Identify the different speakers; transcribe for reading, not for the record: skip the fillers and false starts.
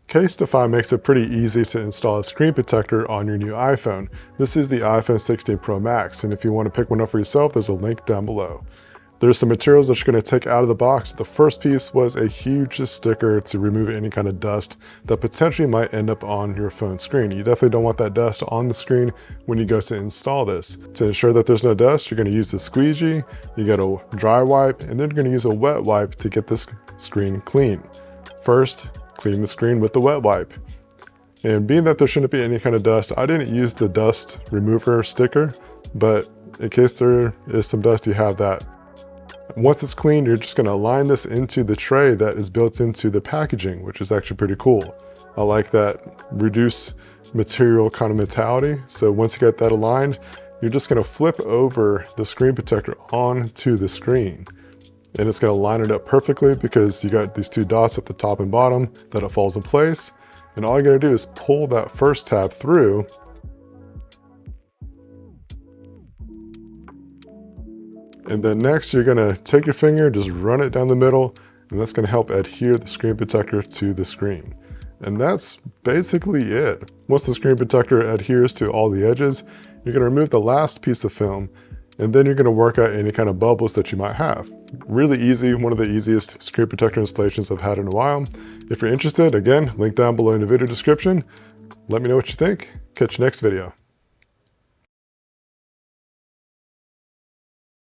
Speaker 1: Casetify makes it pretty easy to install a screen protector on your new iPhone. This is the iPhone 16 Pro Max, and if you want to pick one up for yourself, there's a link down below. There's some materials that you're going to take out of the box. The first piece was a huge sticker to remove any kind of dust that potentially might end up on your phone screen. You definitely don't want that dust on the screen when you go to install this. To ensure that there's no dust, you're going to use the squeegee, you got a dry wipe, and then you're going to use a wet wipe to get this screen clean. First, clean the screen with the wet wipe. And being that there shouldn't be any kind of dust, I didn't use the dust remover sticker, but in case there is some dust, you have that. Once it's clean, you're just gonna align this into the tray that is built into the packaging, which is actually pretty cool. I like that reduce material kind of mentality. So once you get that aligned, you're just gonna flip over the screen protector onto the screen. And it's gonna line it up perfectly because you got these two dots at the top and bottom that it falls in place. And all you're gonna do is pull that first tab through. And then next, you're gonna take your finger, just run it down the middle, and that's gonna help adhere the screen protector to the screen. And that's basically it. Once the screen protector adheres to all the edges, you're gonna remove the last piece of film, and then you're gonna work out any kind of bubbles that you might have. Really easy, one of the easiest screen protector installations I've had in a while. If you're interested, again, link down below in the video description. Let me know what you think. Catch you next video.